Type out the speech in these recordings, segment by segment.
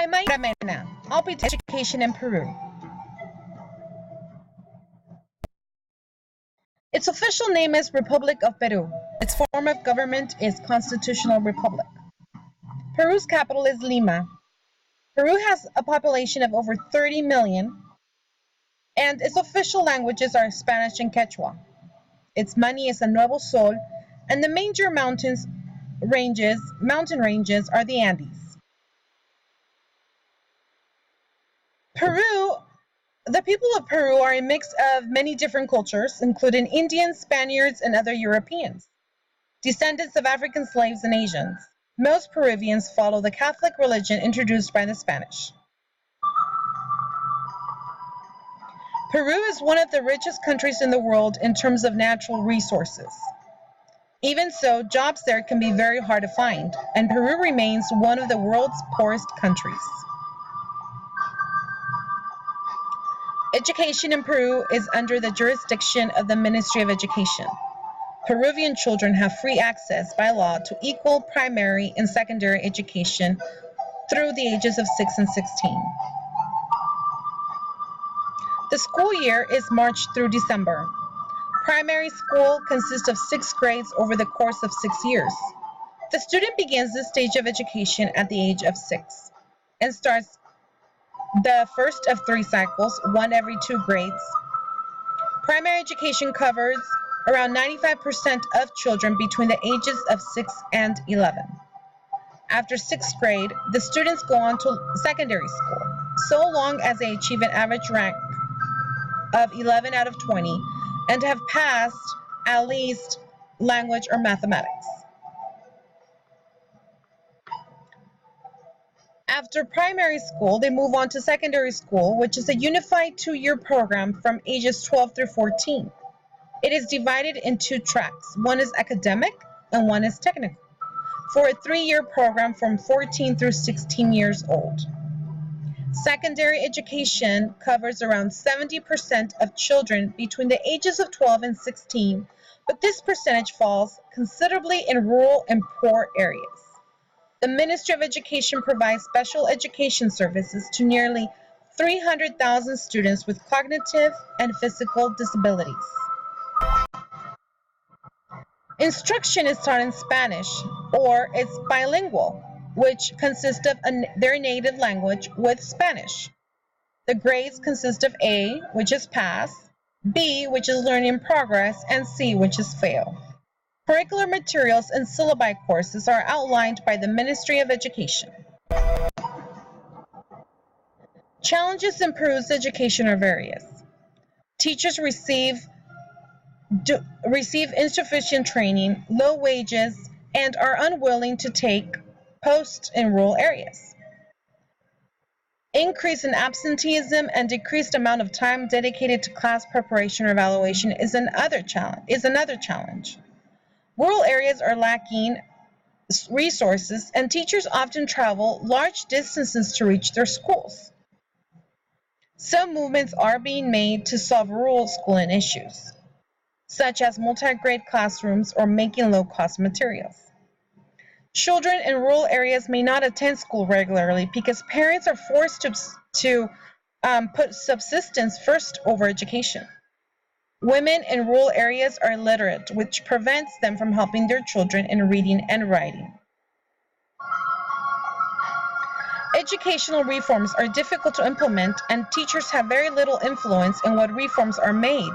Hi, my name is Mena. I'll be teaching education in Peru. Its official name is Republic of Peru. Its form of government is Constitutional Republic. Peru's capital is Lima. Peru has a population of over 30 million, and its official languages are Spanish and Quechua. Its money is a Nuevo Sol, and the major mountain ranges are the Andes. Peru, the people of Peru are a mix of many different cultures, including Indians, Spaniards, and other Europeans, descendants of African slaves and Asians. Most Peruvians follow the Catholic religion introduced by the Spanish. Peru is one of the richest countries in the world in terms of natural resources. Even so, jobs there can be very hard to find, and Peru remains one of the world's poorest countries. Education in Peru is under the jurisdiction of the Ministry of Education. Peruvian children have free access by law to equal primary and secondary education through the ages of 6 and 16. The school year is March through December. Primary school consists of 6 grades over the course of 6 years. The student begins this stage of education at the age of 6 and starts the first of 3 cycles, one every 2 grades. Primary education covers around 95% of children between the ages of 6 and 11. After 6th grade, the students go on to secondary school, so long as they achieve an average rank of 11 out of 20 and have passed at least language or mathematics. After primary school, they move on to secondary school, which is a unified 2-year program from ages 12 through 14. It is divided in 2 tracks. One is academic and one is technical, for a 3-year program from 14 through 16 years old. Secondary education covers around 70% of children between the ages of 12 and 16, but this percentage falls considerably in rural and poor areas. The Ministry of Education provides special education services to nearly 300,000 students with cognitive and physical disabilities. Instruction is taught in Spanish, or it's bilingual, which consists of their native language with Spanish. The grades consist of A, which is pass, B, which is learning in progress, and C, which is fail. Curricular materials and syllabi courses are outlined by the Ministry of Education. Challenges in Peru's education are various. Teachers receive insufficient training, low wages, and are unwilling to take posts in rural areas. Increase in absenteeism and decreased amount of time dedicated to class preparation or evaluation is another challenge. Rural areas are lacking resources, and teachers often travel large distances to reach their schools. Some movements are being made to solve rural schooling issues, such as multi-grade classrooms or making low-cost materials. Children in rural areas may not attend school regularly because parents are forced to put subsistence first over education. Women in rural areas are illiterate, which prevents them from helping their children in reading and writing. Educational reforms are difficult to implement, and teachers have very little influence in what reforms are made.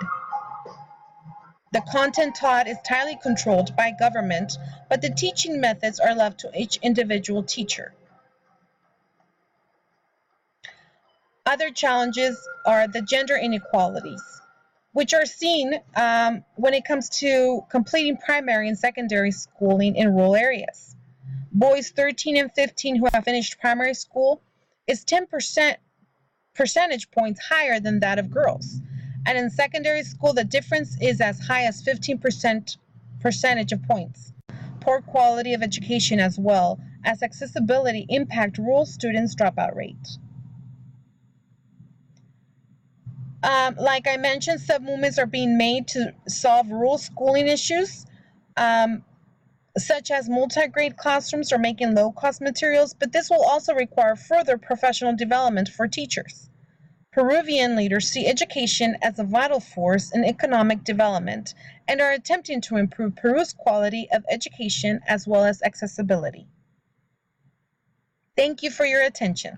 The content taught is tightly controlled by government, but the teaching methods are left to each individual teacher. Other challenges are the gender inequalities, which are seen when it comes to completing primary and secondary schooling in rural areas. Boys 13 and 15 who have finished primary school is 10 percentage points higher than that of girls. And in secondary school, the difference is as high as 15 percentage of points. Poor quality of education as well as accessibility impact rural students' dropout rate. Like I mentioned, some movements are being made to solve rural schooling issues. such as multi-grade classrooms or making low-cost materials, but this will also require further professional development for teachers. Peruvian leaders see education as a vital force in economic development and are attempting to improve Peru's quality of education as well as accessibility. Thank you for your attention.